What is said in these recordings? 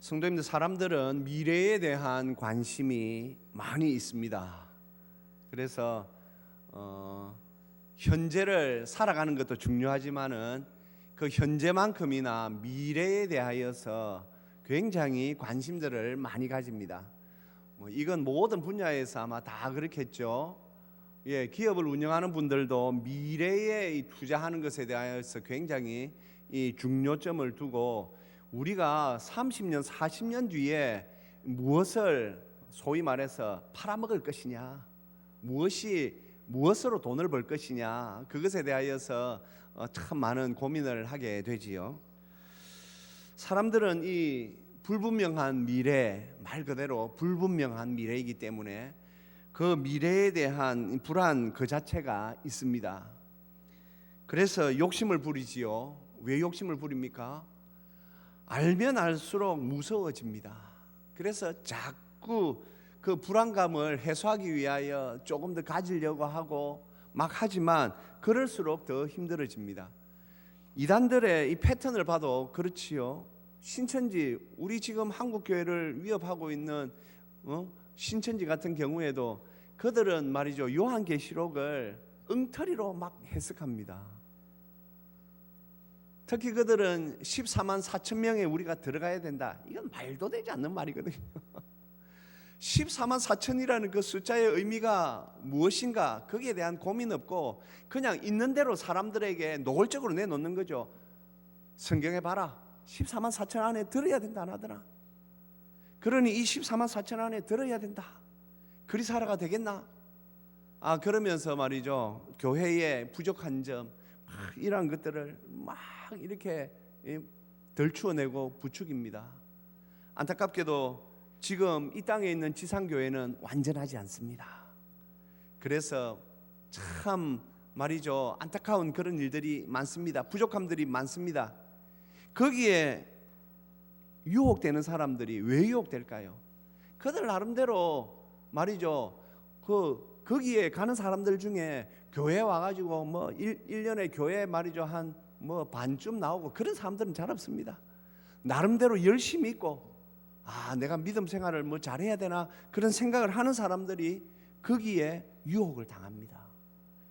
성도님들, 사람들은 미래에 대한 관심이 많이 있습니다. 그래서 현재를 살아가는 것도 중요하지만은 그 현재만큼이나 미래에 대하여서 굉장히 관심들을 많이 가집니다. 이건 모든 분야에서 아마 다 그렇겠죠. 기업을 운영하는 분들도 미래에 투자하는 것에 대해서 굉장히 이 중요점을 두고 우리가 30년, 40년 뒤에 무엇을 소위 말해서 팔아먹을 것이냐, 무엇으로 돈을 벌 것이냐, 그것에 대하여서 참 많은 고민을 하게 되지요. 사람들은 이 불분명한 미래, 말 그대로 불분명한 미래이기 때문에 그 미래에 대한 불안 그 자체가 있습니다. 그래서 욕심을 부리지요. 왜 욕심을 부립니까? 알면 알수록 무서워집니다. 그래서 자꾸 그 불안감을 해소하기 위하여 조금 더 가지려고 하고 막 하지만 그럴수록 더 힘들어집니다. 이단들의 이 패턴을 봐도 그렇지요. 신천지, 우리 지금 한국교회를 위협하고 있는 신천지 같은 경우에도 그들은 말이죠, 요한계시록을 엉터리로 막 해석합니다. 특히 그들은 14만 4천 명에 우리가 들어가야 된다. 이건 말도 되지 않는 말이거든요. 14만 4천이라는 그 숫자의 의미가 무엇인가, 거기에 대한 고민 없고 그냥 있는 대로 사람들에게 노골적으로 내놓는 거죠. 성경에 봐라, 14만 4천 안에 들어야 된다 안 하더라. 그러니 이 14만 4천 안에 들어야 된다. 그리 살아가 되겠나? 그러면서 말이죠, 교회의 부족한 점, 이런 것들을 막 이렇게 덜추어내고 부추깁니다. 안타깝게도 지금 이 땅에 있는 지상교회는 완전하지 않습니다. 그래서 참 말이죠, 안타까운 그런 일들이 많습니다. 부족함들이 많습니다. 거기에 유혹되는 사람들이 왜 유혹될까요? 그들 나름대로 말이죠, 거기에 가는 사람들 중에 교회 와가지고 1년에 교회 말이죠 한 반쯤 나오고 그런 사람들은 잘 없습니다. 나름대로 열심히 있고 내가 믿음 생활을 잘해야 되나 그런 생각을 하는 사람들이 거기에 유혹을 당합니다.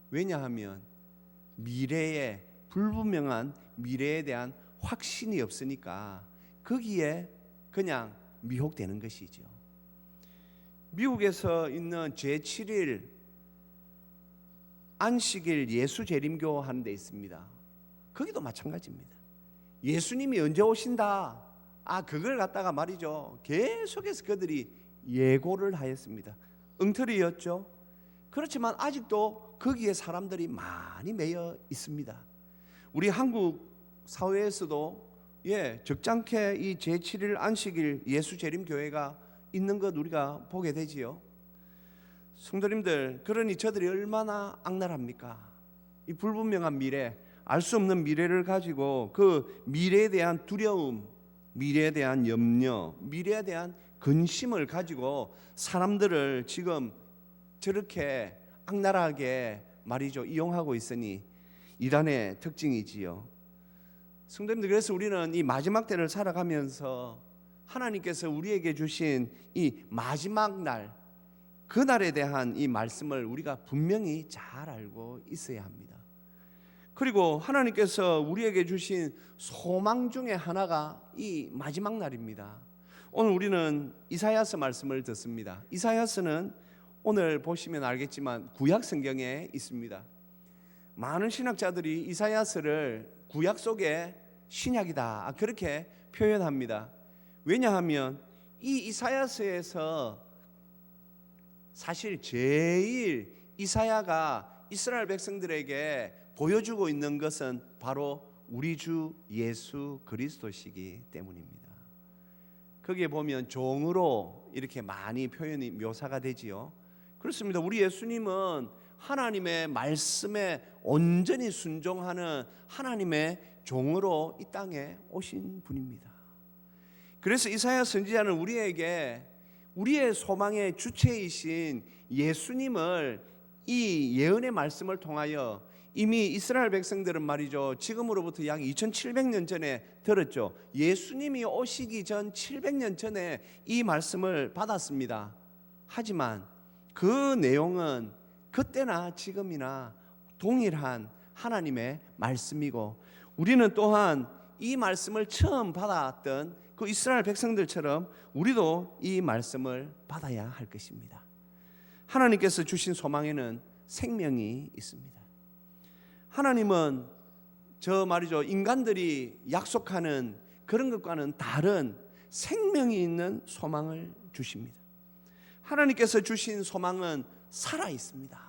왜냐하면 미래에 불분명한 미래에 대한 확신이 없으니까 거기에 그냥 미혹되는 것이죠. 미국에서 있는 제7일 안식일 예수재림교 하는 데 있습니다. 거기도 마찬가지입니다. 예수님이 언제 오신다, 그걸 갖다가 말이죠, 계속해서 그들이 예고를 하였습니다. 엉터리였죠. 그렇지만 아직도 거기에 사람들이 많이 매여 있습니다. 우리 한국 사회에서도 적잖게 이 제7일 안식일 예수재림교회가 있는 것 우리가 보게 되지요. 성도님들, 그러니 저들이 얼마나 악랄합니까? 이 불분명한 미래, 알 수 없는 미래를 가지고 그 미래에 대한 두려움, 미래에 대한 염려, 미래에 대한 근심을 가지고 사람들을 지금 저렇게 악랄하게 말이죠 이용하고 있으니 이단의 특징이지요. 성도님들, 그래서 우리는 이 마지막 때를 살아가면서 하나님께서 우리에게 주신 이 마지막 날, 그 날에 대한 이 말씀을 우리가 분명히 잘 알고 있어야 합니다. 그리고 하나님께서 우리에게 주신 소망 중에 하나가 이 마지막 날입니다. 오늘 우리는 이사야서 말씀을 듣습니다. 이사야서는 오늘 보시면 알겠지만 구약 성경에 있습니다. 많은 신학자들이 이사야서를 구약 속의 신약이다 그렇게 표현합니다. 왜냐하면 이 이사야서에서 사실 제일 이사야가 이스라엘 백성들에게 보여주고 있는 것은 바로 우리 주 예수 그리스도시기 때문입니다. 거기에 보면 종으로 이렇게 많이 표현이 묘사가 되지요. 그렇습니다. 우리 예수님은 하나님의 말씀에 온전히 순종하는 하나님의 종으로 이 땅에 오신 분입니다. 그래서 이사야 선지자는 우리에게 우리의 소망의 주체이신 예수님을 이 예언의 말씀을 통하여 이미 이스라엘 백성들은 말이죠, 지금으로부터 약 2700년 전에 들었죠. 예수님이 오시기 전 700년 전에 이 말씀을 받았습니다. 하지만 그 내용은 그때나 지금이나 동일한 하나님의 말씀이고, 우리는 또한 이 말씀을 처음 받았던 그 이스라엘 백성들처럼 우리도 이 말씀을 받아야 할 것입니다. 하나님께서 주신 소망에는 생명이 있습니다. 하나님은 저 말이죠, 인간들이 약속하는 그런 것과는 다른 생명이 있는 소망을 주십니다. 하나님께서 주신 소망은 살아 있습니다.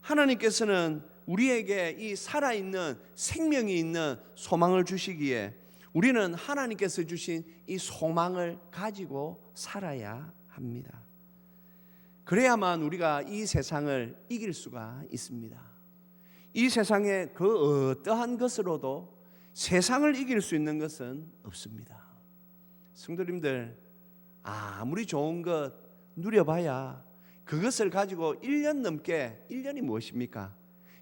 하나님께서는 우리에게 이 살아있는 생명이 있는 소망을 주시기에 우리는 하나님께서 주신 이 소망을 가지고 살아야 합니다. 그래야만 우리가 이 세상을 이길 수가 있습니다. 이 세상에 그 어떠한 것으로도 세상을 이길 수 있는 것은 없습니다. 성도님들, 아무리 좋은 것 누려봐야 그것을 가지고 1년 넘게, 1년이 무엇입니까?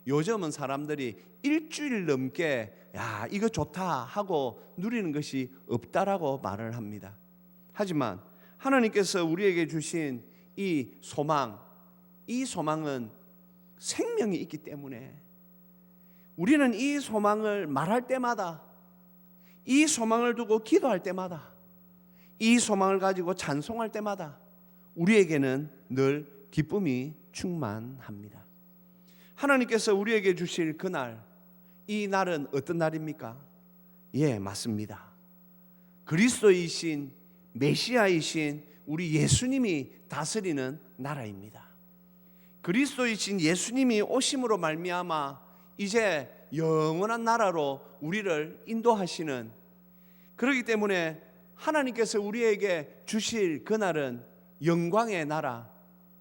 요즘은 사람들이 일주일 넘게 이거 좋다 하고 누리는 것이 없다라고 말을 합니다. 하지만 하나님께서 우리에게 주신 이 소망, 이 소망은 생명이 있기 때문에 우리는 이 소망을 말할 때마다, 이 소망을 두고 기도할 때마다, 이 소망을 가지고 찬송할 때마다 우리에게는 늘 기쁨이 충만합니다. 하나님께서 우리에게 주실 그날, 이 날은 어떤 날입니까? 예, 맞습니다. 그리스도이신 메시아이신 우리 예수님이 다스리는 나라입니다. 그리스도이신 예수님이 오심으로 말미암아 이제 영원한 나라로 우리를 인도하시는, 그렇기 때문에 하나님께서 우리에게 주실 그날은 영광의 나라,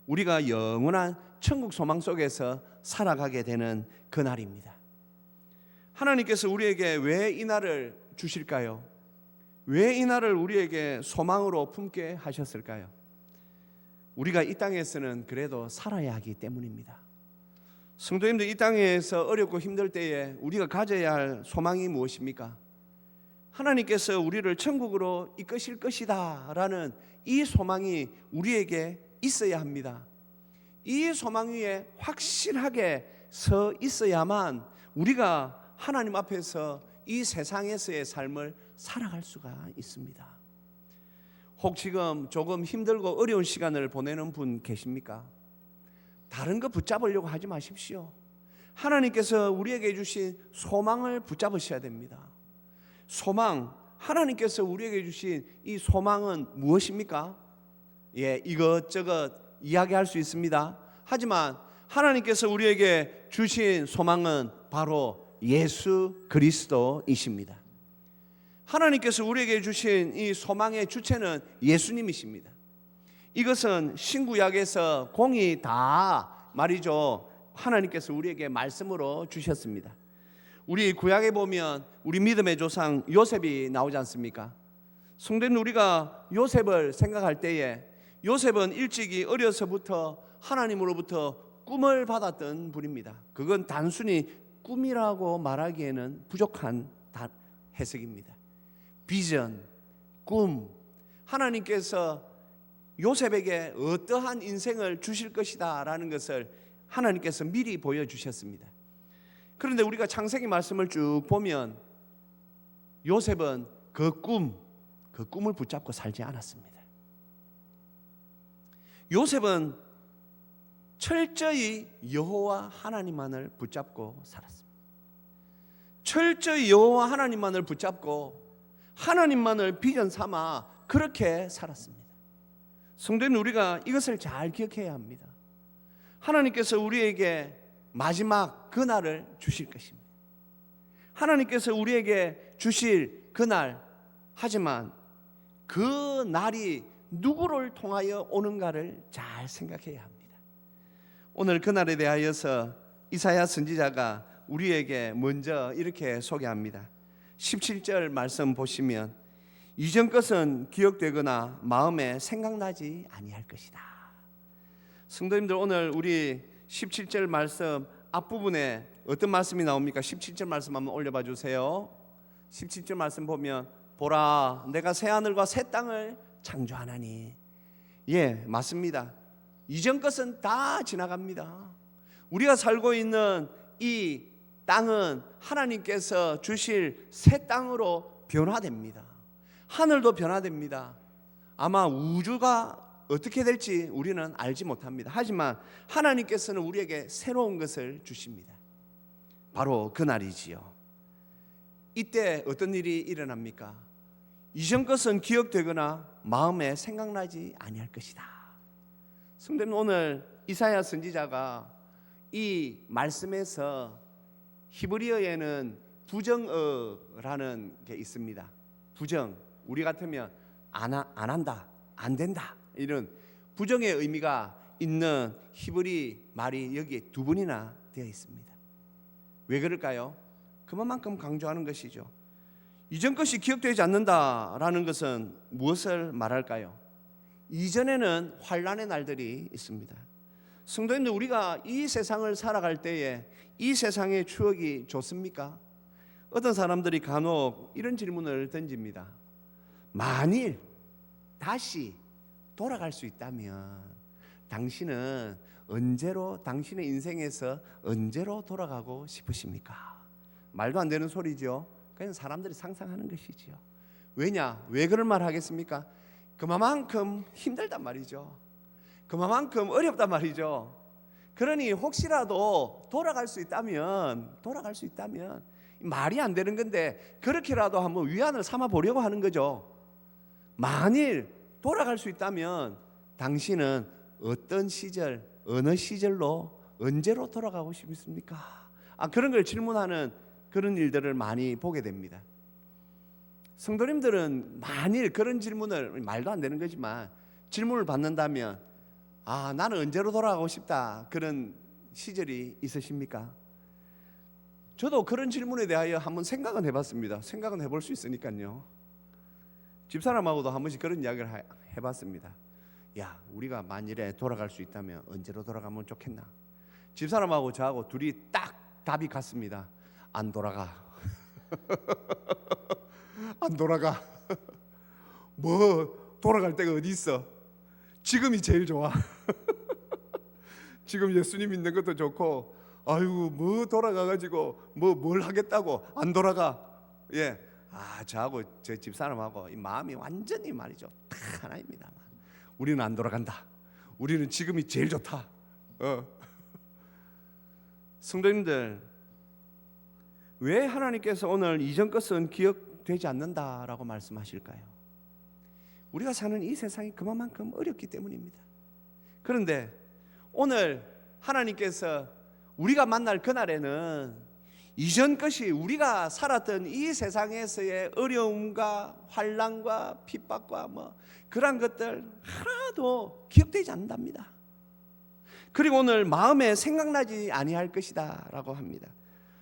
우리가 영원한 천국 소망 속에서 살아가게 되는 그날입니다. 하나님께서 우리에게 왜 이 날을 주실까요? 왜 이 날을 우리에게 소망으로 품게 하셨을까요? 우리가 이 땅에서는 그래도 살아야 하기 때문입니다. 성도님들, 이 땅에서 어렵고 힘들 때에 우리가 가져야 할 소망이 무엇입니까? 하나님께서 우리를 천국으로 이끄실 것이다 라는 이 소망이 우리에게 있어야 합니다. 이 소망 위에 확실하게 서 있어야만 우리가 하나님 앞에서 이 세상에서의 삶을 살아갈 수가 있습니다. 혹 지금 조금 힘들고 어려운 시간을 보내는 분 계십니까? 다른 거 붙잡으려고 하지 마십시오. 하나님께서 우리에게 주신 소망을 붙잡으셔야 됩니다. 소망, 하나님께서 우리에게 주신 이 소망은 무엇입니까? 예, 이것저것 이야기할 수 있습니다. 하지만 하나님께서 우리에게 주신 소망은 바로 예수 그리스도이십니다. 하나님께서 우리에게 주신 이 소망의 주체는 예수님이십니다. 이것은 신구약에서 공이 다 말이죠, 하나님께서 우리에게 말씀으로 주셨습니다. 우리 구약에 보면 우리 믿음의 조상 요셉이 나오지 않습니까? 성도님, 우리가 요셉을 생각할 때에 요셉은 일찍이 어려서부터 하나님으로부터 꿈을 받았던 분입니다. 그건 단순히 꿈이라고 말하기에는 부족한 해석입니다. 비전, 꿈, 하나님께서 요셉에게 어떠한 인생을 주실 것이다 라는 것을 하나님께서 미리 보여주셨습니다. 그런데 우리가 창세기 말씀을 쭉 보면 요셉은 그 꿈을 붙잡고 살지 않았습니다. 요셉은 철저히 여호와 하나님만을 붙잡고 살았습니다. 철저히 여호와 하나님만을 붙잡고 하나님만을 비전 삼아 그렇게 살았습니다. 성도님, 우리가 이것을 잘 기억해야 합니다. 하나님께서 우리에게 마지막 그날을 주실 것입니다. 하나님께서 우리에게 주실 그날, 하지만 그 날이 누구를 통하여 오는가를 잘 생각해야 합니다. 오늘 그날에 대하여서 이사야 선지자가 우리에게 먼저 이렇게 소개합니다. 17절 말씀 보시면 이전 것은 기억되거나 마음에 생각나지 아니할 것이다. 성도님들, 오늘 우리 17절 말씀 앞부분에 어떤 말씀이 나옵니까? 17절 말씀 한번 올려봐 주세요. 17절 말씀 보면 보라 내가 새 하늘과 새 땅을 창조하나니. 예, 맞습니다. 이전 것은 다 지나갑니다. 우리가 살고 있는 이 땅은 하나님께서 주실 새 땅으로 변화됩니다. 하늘도 변화됩니다. 아마 우주가 어떻게 될지 우리는 알지 못합니다. 하지만 하나님께서는 우리에게 새로운 것을 주십니다. 바로 그날이지요. 이때 어떤 일이 일어납니까? 이전 것은 기억되거나 마음에 생각나지 아니할 것이다. 성도님, 오늘 이사야 선지자가 이 말씀에서 히브리어에는 부정어라는 게 있습니다. 부정, 우리 같으면 안 한다, 안 된다, 이런 부정의 의미가 있는 히브리 말이 여기에 두 번이나 되어 있습니다. 왜 그럴까요? 그만큼 강조하는 것이죠. 이전 것이 기억되지 않는다라는 것은 무엇을 말할까요? 이전에는 환난의 날들이 있습니다. 성도님들, 우리가 이 세상을 살아갈 때에 이 세상의 추억이 좋습니까? 어떤 사람들이 간혹 이런 질문을 던집니다. 만일 다시 돌아갈 수 있다면 당신은 당신의 인생에서 언제로 돌아가고 싶으십니까? 말도 안 되는 소리죠. 그냥 사람들이 상상하는 것이지요. 왜 그런 말 하겠습니까? 그만큼 힘들단 말이죠. 그만큼 어렵단 말이죠. 그러니 혹시라도 돌아갈 수 있다면 말이 안 되는 건데 그렇게라도 한번 위안을 삼아 보려고 하는 거죠. 만일 돌아갈 수 있다면 당신은 어떤 시절, 어느 시절로, 언제로 돌아가고 싶습니까? 그런 걸 질문하는 그런 일들을 많이 보게 됩니다. 성도님들은 만일 그런 질문을, 말도 안 되는 거지만 질문을 받는다면 나는 언제로 돌아가고 싶다, 그런 시절이 있으십니까? 저도 그런 질문에 대하여 한번 생각은 해봤습니다. 생각은 해볼 수 있으니까요. 집사람하고도 한 번씩 그런 이야기를 해봤습니다. 야, 우리가 만일에 돌아갈 수 있다면 언제로 돌아가면 좋겠나? 집사람하고 저하고 둘이 딱 답이 같습니다. 안 돌아가. 안 돌아가. 뭐 돌아갈 데가 어디 있어? 지금이 제일 좋아. 지금 예수님 믿는 것도 좋고, 아이고 뭐 돌아가가지고 뭘 하겠다고 안 돌아가. 예, 저하고 저 집사람하고 이 마음이 완전히 말이죠 딱 하나입니다. 우리는 안 돌아간다. 우리는 지금이 제일 좋다. 성도님들, 왜 하나님께서 오늘 이전 것은 기억되지 않는다라고 말씀하실까요? 우리가 사는 이 세상이 그만큼 어렵기 때문입니다. 그런데 오늘 하나님께서 우리가 만날 그날에는 이전 것이, 우리가 살았던 이 세상에서의 어려움과 환난과 핍박과 그런 것들 하나도 기억되지 않는답니다. 그리고 오늘 마음에 생각나지 아니할 것이다 라고 합니다.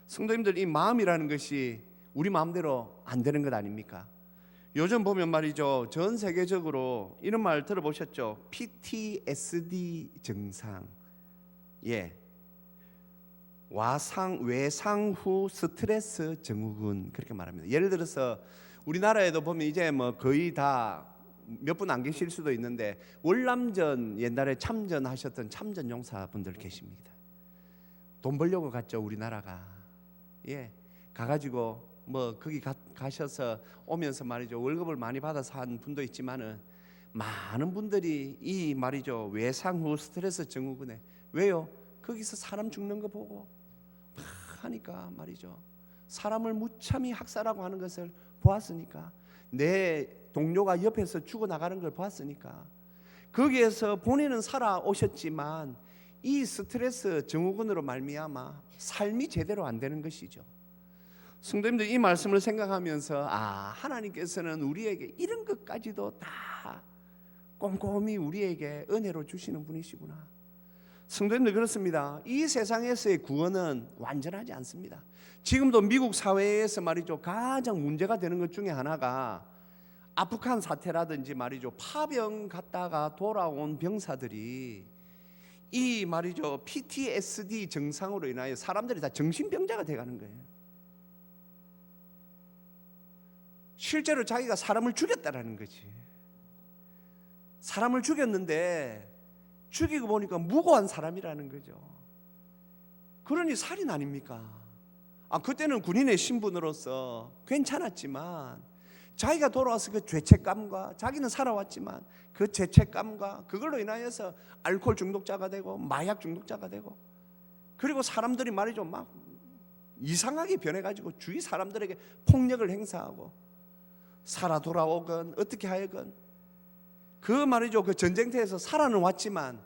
성도님들, 이 마음이라는 것이 우리 마음대로 안 되는 것 아닙니까? 요즘 보면 말이죠, 전 세계적으로 이런 말 들어보셨죠? PTSD 증상. 예, 외상 후 스트레스 증후군, 그렇게 말합니다. 예를 들어서 우리나라에도 보면 이제 거의 다 몇 분 안 계실 수도 있는데, 월남전 옛날에 참전하셨던 참전 용사분들 계십니다. 돈 벌려고 갔죠, 우리나라가. 예, 가가지고 거기 가셔서 오면서 말이죠, 월급을 많이 받아서 한 분도 있지만은 많은 분들이 이 말이죠, 외상 후 스트레스 증후군에, 왜요? 거기서 사람 죽는 거 보고 막 하니까 말이죠, 사람을 무참히 학살하고 하는 것을 보았으니까, 내 동료가 옆에서 죽어나가는 걸 보았으니까, 거기에서 본인은 살아오셨지만 이 스트레스 증후군으로 말미암아 삶이 제대로 안 되는 것이죠. 성도님들, 이 말씀을 생각하면서 하나님께서는 우리에게 이런 것까지도 다 꼼꼼히 우리에게 은혜로 주시는 분이시구나. 성도님들, 그렇습니다. 이 세상에서의 구원은 완전하지 않습니다. 지금도 미국 사회에서 말이죠, 가장 문제가 되는 것 중에 하나가 아프간 사태라든지 말이죠, 파병 갔다가 돌아온 병사들이 이 말이죠, PTSD 증상으로 인하여 사람들이 다 정신병자가 돼가는 거예요. 실제로 자기가 사람을 죽였다라는 거지. 사람을 죽였는데 죽이고 보니까 무고한 사람이라는 거죠. 그러니 살인 아닙니까? 그때는 군인의 신분으로서 괜찮았지만 자기가 돌아와서 그 죄책감과, 자기는 살아왔지만 그 죄책감과 그걸로 인하여서 알코올 중독자가 되고 마약 중독자가 되고, 그리고 사람들이 말이죠 막 이상하게 변해가지고 주위 사람들에게 폭력을 행사하고 살아 돌아오건 어떻게 하여건 그 말이죠 그 전쟁터에서 살아는 왔지만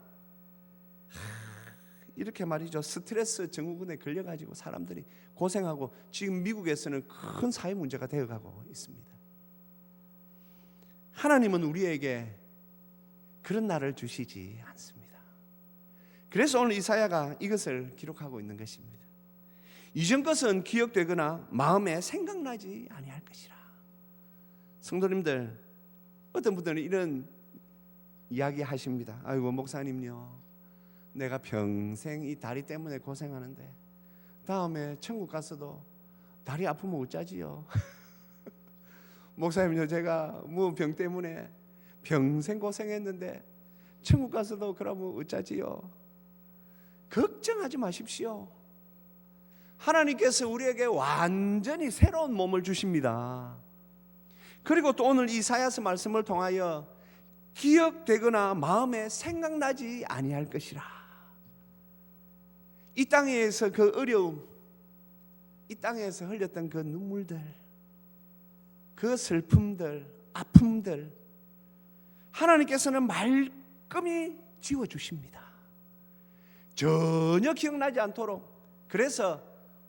이렇게 말이죠 스트레스 증후군에 걸려가지고 사람들이 고생하고 지금 미국에서는 큰 사회 문제가 되어가고 있습니다. 하나님은 우리에게 그런 날을 주시지 않습니다. 그래서 오늘 이사야가 이것을 기록하고 있는 것입니다. 이전 것은 기억되거나 마음에 생각나지 아니할 것이라. 성도님들, 어떤 분들은 이런 이야기 하십니다. 아이고 목사님요, 내가 평생 이 다리 때문에 고생하는데 다음에 천국 가서도 다리 아프면 어쩌지요? 목사님요, 제가 뭐 병 때문에 평생 고생했는데 천국 가서도 그러면 어쩌지요? 걱정하지 마십시오. 하나님께서 우리에게 완전히 새로운 몸을 주십니다. 그리고 또 오늘 이사야서 말씀을 통하여 기억되거나 마음에 생각나지 아니할 것이라. 이 땅에서 그 어려움, 이 땅에서 흘렸던 그 눈물들, 그 슬픔들, 아픔들 하나님께서는 말끔히 지워주십니다. 전혀 기억나지 않도록. 그래서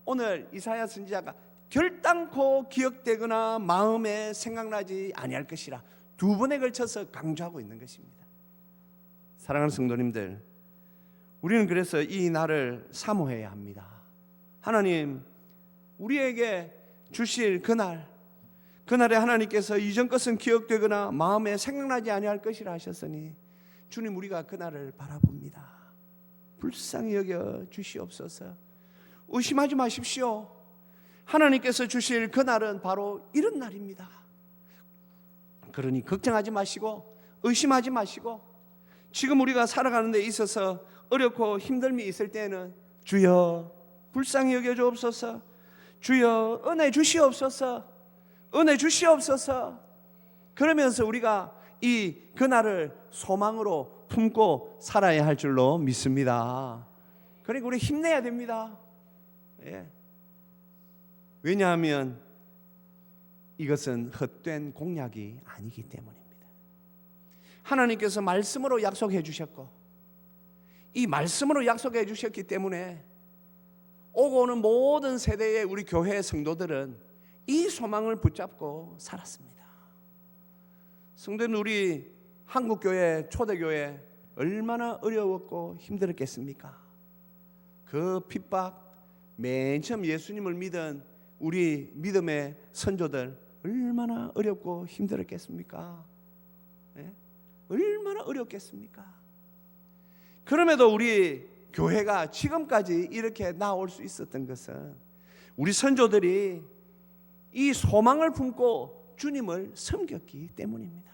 오늘 이사야 선지자가 결단코 기억되거나 마음에 생각나지 아니할 것이라 두 번에 걸쳐서 강조하고 있는 것입니다. 사랑하는 성도님들, 우리는 그래서 이 날을 사모해야 합니다. 하나님 우리에게 주실 그날에 하나님께서 이전 것은 기억되거나 마음에 생각나지 아니할 것이라 하셨으니 주님, 우리가 그날을 바라봅니다. 불쌍히 여겨 주시옵소서. 의심하지 마십시오. 하나님께서 주실 그날은 바로 이런 날입니다. 그러니 걱정하지 마시고 의심하지 마시고, 지금 우리가 살아가는 데 있어서 어렵고 힘듦이 있을 때는 주여 불쌍히 여겨 주옵소서, 주여 은혜 주시옵소서, 은혜 주시옵소서. 그러면서 우리가 이 그날을 소망으로 품고 살아야 할 줄로 믿습니다. 그러니까 우리 힘내야 됩니다. 예. 왜냐하면 이것은 헛된 공약이 아니기 때문입니다. 하나님께서 말씀으로 약속해 주셨고, 이 말씀으로 약속해 주셨기 때문에 오고 오는 모든 세대의 우리 교회 성도들은 이 소망을 붙잡고 살았습니다. 성도는 우리 한국교회, 초대교회 얼마나 어려웠고 힘들었겠습니까? 그 핍박, 맨 처음 예수님을 믿은 우리 믿음의 선조들 얼마나 어렵고 힘들었겠습니까? 네? 얼마나 어렵겠습니까? 그럼에도 우리 교회가 지금까지 이렇게 나올 수 있었던 것은 우리 선조들이 이 소망을 품고 주님을 섬겼기 때문입니다.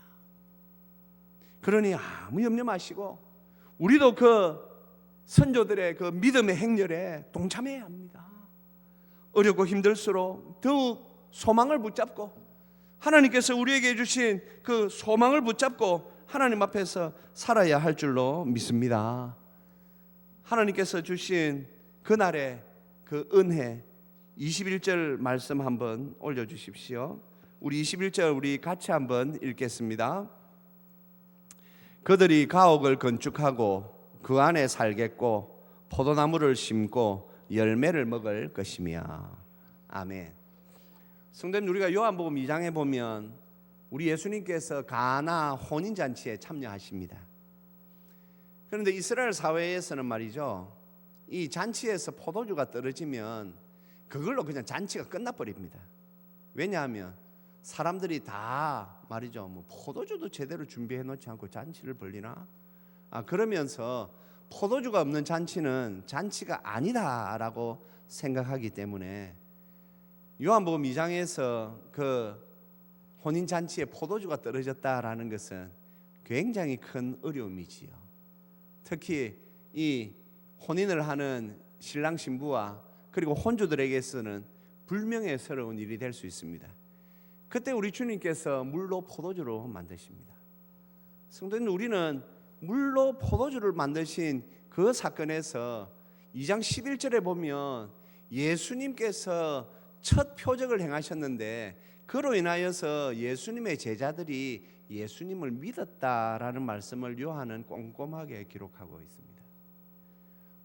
그러니 아무 염려 마시고 우리도 그 선조들의 그 믿음의 행렬에 동참해야 합니다. 어렵고 힘들수록 더욱 소망을 붙잡고, 하나님께서 우리에게 주신 그 소망을 붙잡고 하나님 앞에서 살아야 할 줄로 믿습니다. 하나님께서 주신 그날의 그 은혜, 21절 말씀 한번 올려주십시오. 우리 21절 우리 같이 한번 읽겠습니다. 그들이 가옥을 건축하고 그 안에 살겠고 포도나무를 심고 열매를 먹을 것이며. 아멘. 성도님, 우리가 요한복음 2장에 보면 우리 예수님께서 가나 혼인잔치에 참여하십니다. 그런데 이스라엘 사회에서는 말이죠, 이 잔치에서 포도주가 떨어지면 그걸로 그냥 잔치가 끝나버립니다. 왜냐하면 사람들이 다 말이죠, 뭐 포도주도 제대로 준비해 놓지 않고 잔치를 벌리나? 그러면서 포도주가 없는 잔치는 잔치가 아니다라고 생각하기 때문에 요한복음 2장에서 그 혼인 잔치에 포도주가 떨어졌다라는 것은 굉장히 큰 어려움이지요. 특히 이 혼인을 하는 신랑 신부와 그리고 혼주들에게서는 불명예스러운 일이 될 수 있습니다. 그때 우리 주님께서 물로 포도주로 만드십니다. 성도님, 우리는 물로 포도주를 만드신 그 사건에서 2장 11절에 보면 예수님께서 첫 표적을 행하셨는데 그로 인하여서 예수님의 제자들이 예수님을 믿었다라는 말씀을 요한은 꼼꼼하게 기록하고 있습니다.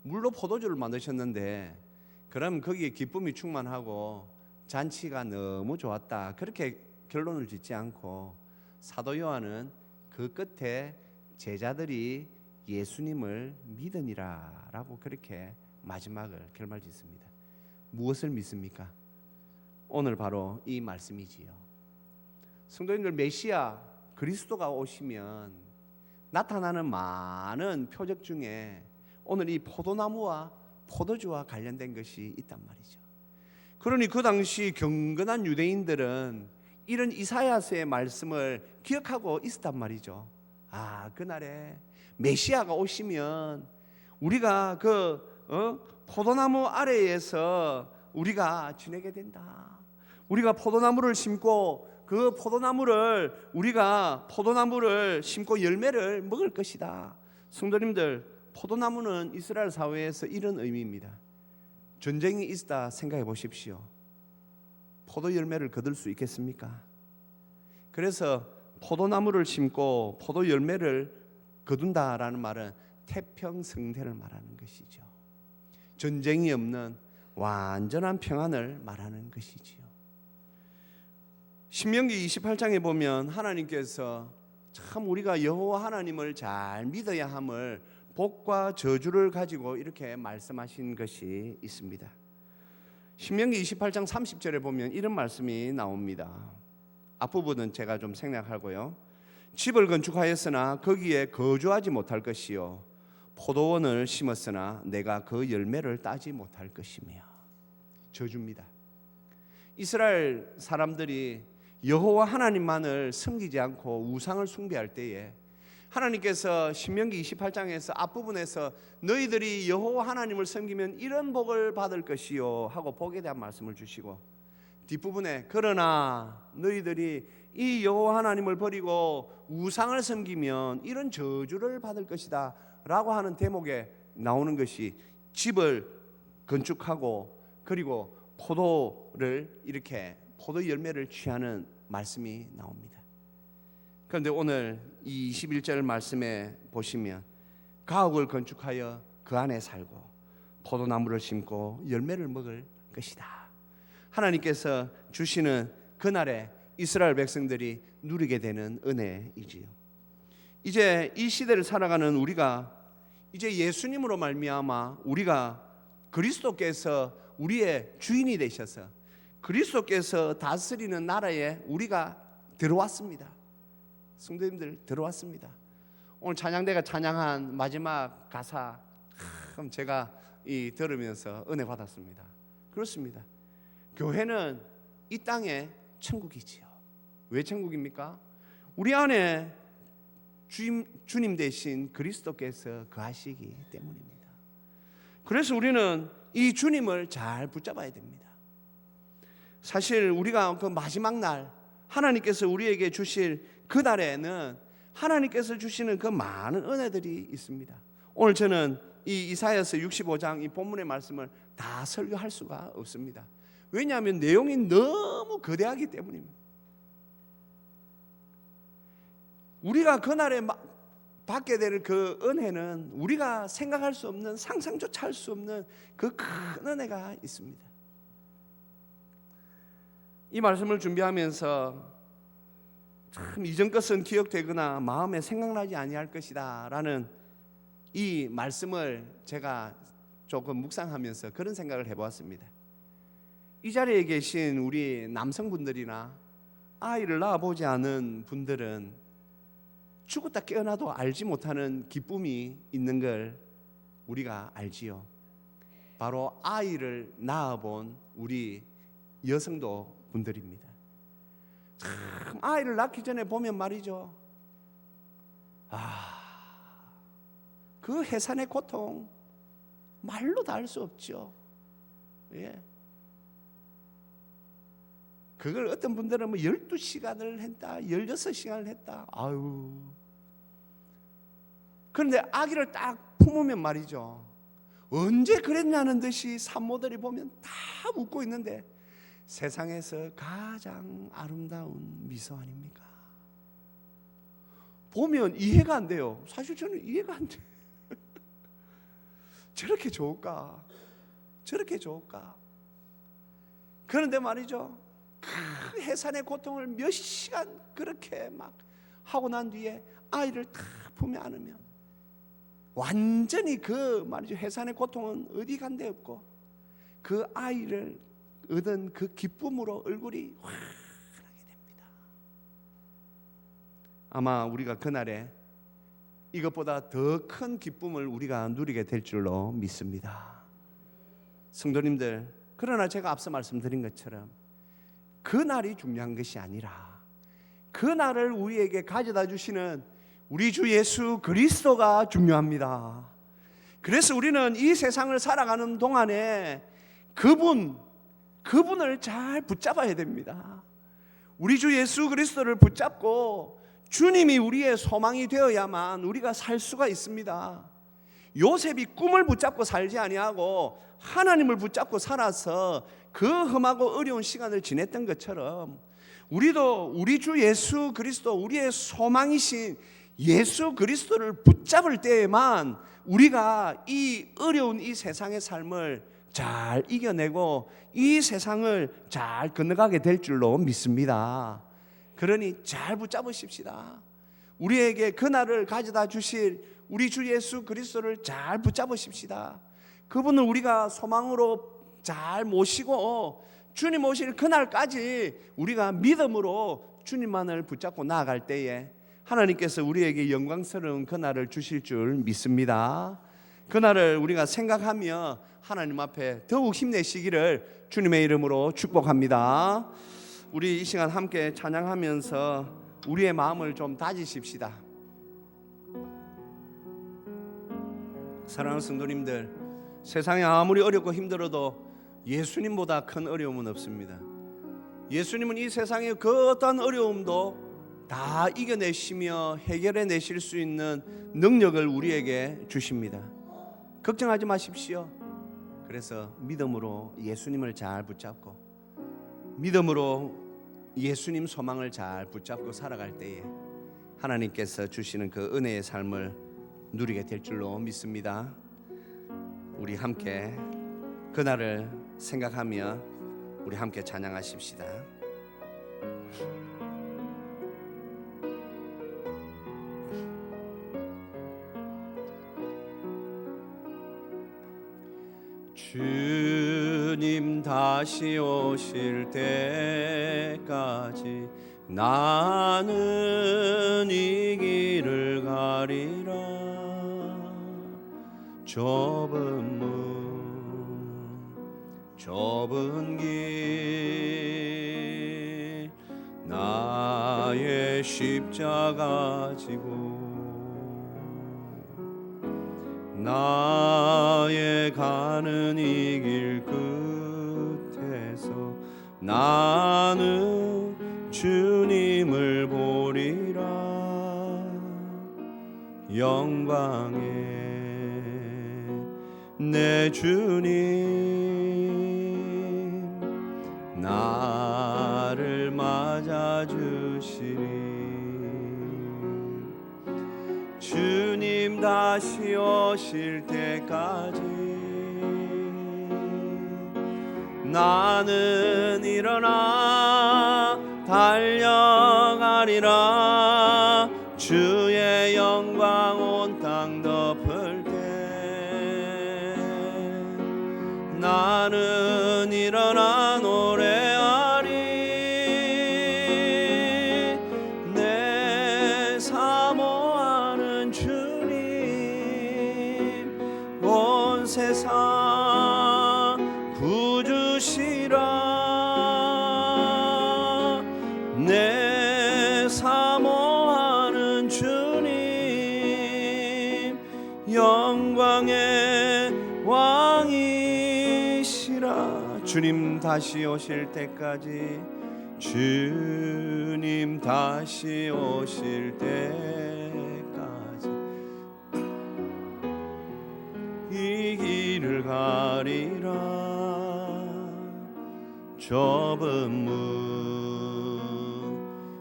물로 포도주를 만드셨는데 그럼 거기에 기쁨이 충만하고 잔치가 너무 좋았다, 그렇게 결론을 짓지 않고 사도 요한은 그 끝에 제자들이 예수님을 믿으니라 라고 그렇게 마지막을 결말 짓습니다. 무엇을 믿습니까? 오늘 바로 이 말씀이지요. 성도님들, 메시아 그리스도가 오시면 나타나는 많은 표적 중에 오늘 이 포도나무와 포도주와 관련된 것이 있단 말이죠. 그러니 그 당시 경건한 유대인들은 이런 이사야서의 말씀을 기억하고 있었단 말이죠. 그날에 메시아가 오시면 우리가 포도나무 아래에서 우리가 지내게 된다. 우리가 포도나무를 심고 그 포도나무를 심고 열매를 먹을 것이다. 성도님들, 포도나무는 이스라엘 사회에서 이런 의미입니다. 전쟁이 있다 생각해 보십시오. 포도 열매를 거둘 수 있겠습니까? 그래서 포도나무를 심고 포도 열매를 거둔다라는 말은 태평성대를 말하는 것이죠. 전쟁이 없는 완전한 평안을 말하는 것이지요. 신명기 28장에 보면 하나님께서 참 우리가 여호와 하나님을 잘 믿어야 함을 복과 저주를 가지고 이렇게 말씀하신 것이 있습니다. 신명기 28장 30절에 보면 이런 말씀이 나옵니다. 앞부분은 제가 좀 생략하고요. 집을 건축하였으나 거기에 거주하지 못할 것이요, 포도원을 심었으나 내가 그 열매를 따지 못할 것이며. 저주입니다. 이스라엘 사람들이 여호와 하나님만을 섬기지 않고 우상을 숭배할 때에 하나님께서 신명기 28장에서 앞부분에서 너희들이 여호와 하나님을 섬기면 이런 복을 받을 것이요 하고 복에 대한 말씀을 주시고, 뒷부분에 그러나 너희들이 이 여호와 하나님을 버리고 우상을 섬기면 이런 저주를 받을 것이다 라고 하는 대목에 나오는 것이 집을 건축하고 그리고 포도를 이렇게 포도 열매를 취하는 말씀이 나옵니다. 그런데 오늘 이 21절 말씀에 보시면 가옥을 건축하여 그 안에 살고 포도나무를 심고 열매를 먹을 것이다. 하나님께서 주시는 그날에 이스라엘 백성들이 누리게 되는 은혜이지요. 이제 이 시대를 살아가는 우리가 이제 예수님으로 말미암아 우리가 그리스도께서 우리의 주인이 되셔서 그리스도께서 다스리는 나라에 우리가 들어왔습니다. 성도님들, 들어왔습니다. 오늘 찬양대가 찬양한 마지막 가사 참 제가 들으면서 은혜 받았습니다. 그렇습니다. 교회는 이 땅의 천국이지요. 왜 천국입니까? 우리 안에 주님 대신 그리스도께서 거하시기 때문입니다. 그래서 우리는 이 주님을 잘 붙잡아야 됩니다. 사실 우리가 그 마지막 날 하나님께서 우리에게 주실 그 날에는 하나님께서 주시는 그 많은 은혜들이 있습니다. 오늘 저는 이 이사야서 65장 이 본문의 말씀을 다 설교할 수가 없습니다. 왜냐하면 내용이 너무 거대하기 때문입니다. 우리가 그날에 받게 될 그 은혜는 우리가 생각할 수 없는, 상상조차 할 수 없는 그 큰 은혜가 있습니다. 이 말씀을 준비하면서 참 이전 것은 기억되거나 마음에 생각나지 아니할 것이다 라는 이 말씀을 제가 조금 묵상하면서 그런 생각을 해보았습니다. 이 자리에 계신 우리 남성분들이나 아이를 낳아보지 않은 분들은 죽었다 깨어나도 알지 못하는 기쁨이 있는 걸 우리가 알지요. 바로 아이를 낳아본 우리 여성도 분들입니다. 참 아이를 낳기 전에 보면 말이죠, 그 해산의 고통 말로 다 할 수 없죠. 예. 그걸 어떤 분들은 뭐 12시간을 했다, 16시간을 했다. 아유. 그런데 아기를 딱 품으면 말이죠, 언제 그랬냐는 듯이 산모들이 보면 다 웃고 있는데 세상에서 가장 아름다운 미소 아닙니까? 보면 이해가 안 돼요. 사실 저는 이해가 안 돼요. 저렇게 좋을까? 저렇게 좋을까? 그런데 말이죠, 그 해산의 고통을 몇 시간 그렇게 막 하고 난 뒤에 아이를 다 품에 안으면 완전히 그 말이죠, 해산의 고통은 어디 간 데 없고 그 아이를 얻은 그 기쁨으로 얼굴이 환하게 됩니다. 아마 우리가 그날에 이것보다 더 큰 기쁨을 우리가 누리게 될 줄로 믿습니다. 성도님들, 그러나 제가 앞서 말씀드린 것처럼 그날이 중요한 것이 아니라 그날을 우리에게 가져다 주시는 우리 주 예수 그리스도가 중요합니다. 그래서 우리는 이 세상을 살아가는 동안에 그분을 잘 붙잡아야 됩니다. 우리 주 예수 그리스도를 붙잡고 주님이 우리의 소망이 되어야만 우리가 살 수가 있습니다. 요셉이 꿈을 붙잡고 살지 아니하고 하나님을 붙잡고 살아서 그 험하고 어려운 시간을 지냈던 것처럼 우리도 우리 주 예수 그리스도, 우리의 소망이신 예수 그리스도를 붙잡을 때에만 우리가 이 어려운 이 세상의 삶을 잘 이겨내고 이 세상을 잘 건너가게 될 줄로 믿습니다. 그러니 잘 붙잡으십시다. 우리에게 그날을 가져다 주실 우리 주 예수 그리스도를 잘 붙잡으십시다. 그분을 우리가 소망으로 잘 모시고 주님 오실 그날까지 우리가 믿음으로 주님만을 붙잡고 나아갈 때에 하나님께서 우리에게 영광스러운 그날을 주실 줄 믿습니다. 그날을 우리가 생각하며 하나님 앞에 더욱 힘내시기를 주님의 이름으로 축복합니다. 우리 이 시간 함께 찬양하면서 우리의 마음을 좀 다지십시다. 사랑하는 성도님들, 세상이 아무리 어렵고 힘들어도 예수님보다 큰 어려움은 없습니다. 예수님은 이 세상의 그 어떤 어려움도 다 이겨내시며 해결해 내실 수 있는 능력을 우리에게 주십니다. 걱정하지 마십시오. 그래서 믿음으로 예수님을 잘 붙잡고 믿음으로 예수님 소망을 잘 붙잡고 살아갈 때에 하나님께서 주시는 그 은혜의 삶을 누리게 될 줄로 믿습니다. 우리 함께 그날을 생각하며 우리 함께 찬양하십시다. 주님 다시 오실 때까지 나는 이 길을 가리라. 좁은 문 좁은 길 나의 십자가 지고 나의 가는 이 길 끝에서 나는 주님을 보리라. 영광의 내 주님 나를 맞아주시리. 주님 다시 오실 때까지 나는 일어나 달려가리라. 주의 영광 온 땅 덮을 때 나는 일어나 노래하리. 내 사모하는 주님 주님 다시 오실 때까지, 주님 다시 오실 때까지 이 길을 가리라. 좁은 문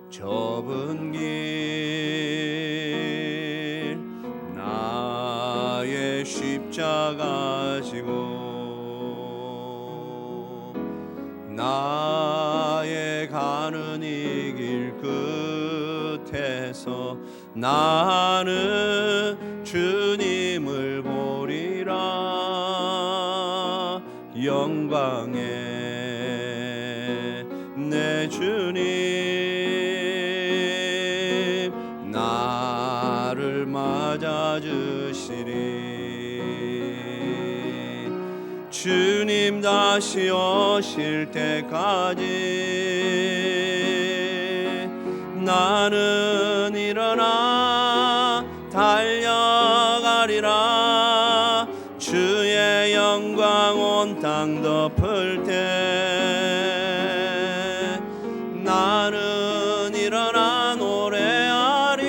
좁은 길 나의 십자가 지고 나의 가는 이 길 끝에서 나는 주님을 보리라. 영광의 내 주님 나를 맞아주시리. 주님 다시 오실 때까지 나는 일어나 달려가리라. 주의 영광 온 땅 덮을 때 나는 일어나 노래하리.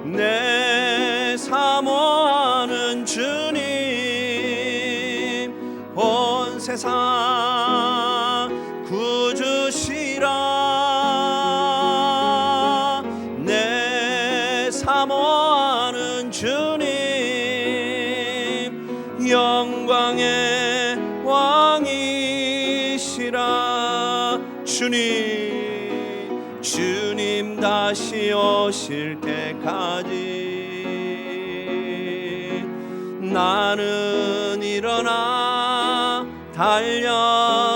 내 사모하는 주님 온 세상 구주시라. 내 사모하는 주님 영광의 왕이시라. 주님 다시 오실 때까지 나는 일어나 달려가리라.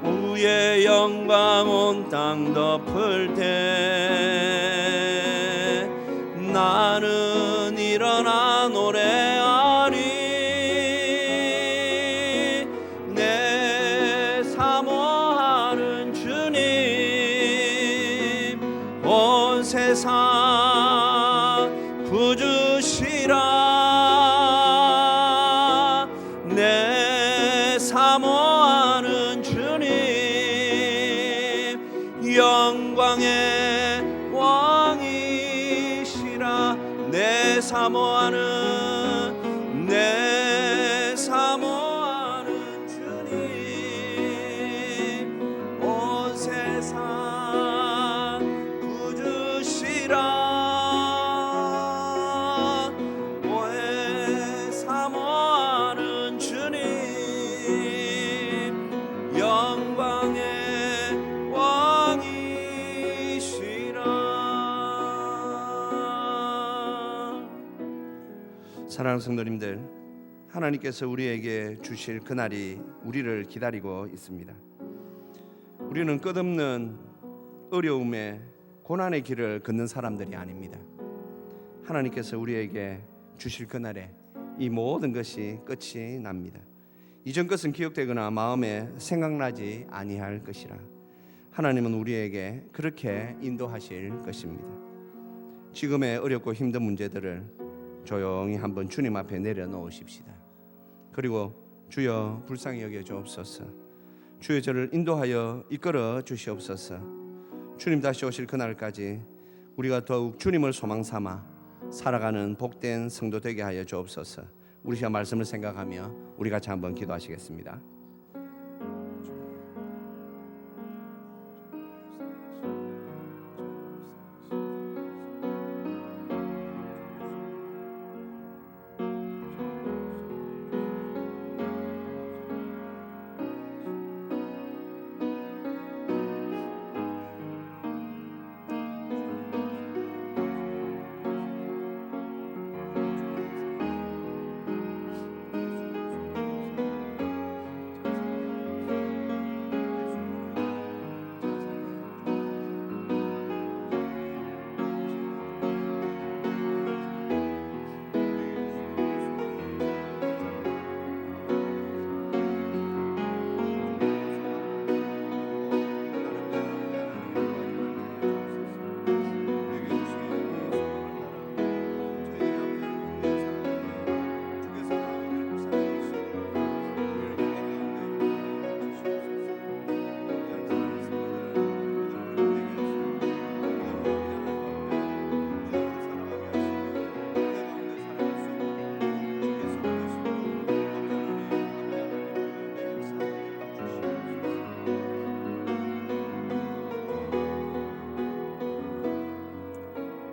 주의 영광 온 땅 덮을 때 나는 일어나 노래하리. 내 사모하는 주님 온 세상 구주시라. 내 사모하는 주님 영광의 왕이시라. 내 사모하는 주님 온 세상 구주시라. 내 사모하는 주님 영광의 왕이시라. 사랑하는 성도님들, 하나님께서 우리에게 주실 그날이 우리를 기다리고 있습니다. 우리는 끝없는 어려움에 고난의 길을 걷는 사람들이 아닙니다. 하나님께서 우리에게 주실 그날에 이 모든 것이 끝이 납니다. 이전 것은 기억되거나 마음에 생각나지 아니할 것이라. 하나님은 우리에게 그렇게 인도하실 것입니다. 지금의 어렵고 힘든 문제들을 조용히 한번 주님 앞에 내려놓으십시다. 그리고 주여 불쌍히 여겨 주옵소서. 주여 저를 인도하여 이끌어 주시옵소서. 주님 다시 오실 그날까지 우리가 더욱 주님을 소망 삼아 살아가는 복된 성도 되게 하여 주옵소서. 우리 시간 말씀을 생각하며 우리 같이 한번 기도하시겠습니다.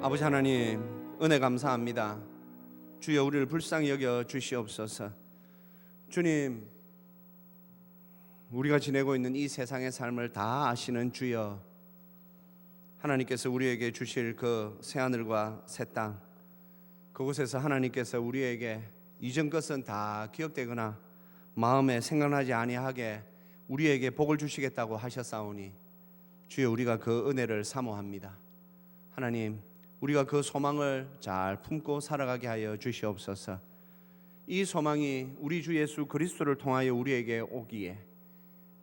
아버지 하나님, 은혜 감사합니다. 주여, 우리를 불쌍히 여겨 주시옵소서. 주님, 우리가 지내고 있는 이 세상의 삶을 다 아시는 주여, 하나님께서 우리에게 주실 그 새하늘과 새 땅, 그곳에서 하나님께서 우리에게 이전 것은 다 기억되거나 마음에 생각나지 아니하게 우리에게 복을 주시겠다고 하셨사오니 주여, 우리가 그 은혜를 사모합니다. 하나님, 우리가 그 소망을 잘 품고 살아가게 하여 주시옵소서. 이 소망이 우리 주 예수 그리스도를 통하여 우리에게 오기에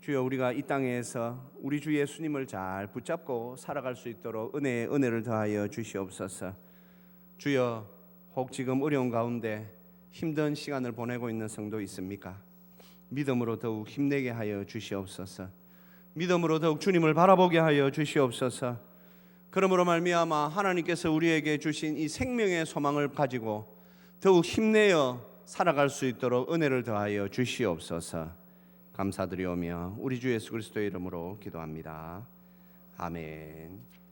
주여, 우리가 이 땅에서 우리 주 예수님을 잘 붙잡고 살아갈 수 있도록 은혜에 은혜를 더하여 주시옵소서. 주여, 혹 지금 어려운 가운데 힘든 시간을 보내고 있는 성도 있습니까? 믿음으로 더욱 힘내게 하여 주시옵소서. 믿음으로 더욱 주님을 바라보게 하여 주시옵소서. 그러므로 말미암아 하나님께서 우리에게 주신 이 생명의 소망을 가지고 더욱 힘내어 살아갈 수 있도록 은혜를 더하여 주시옵소서. 감사드리오며 우리 주 예수 그리스도의 이름으로 기도합니다. 아멘.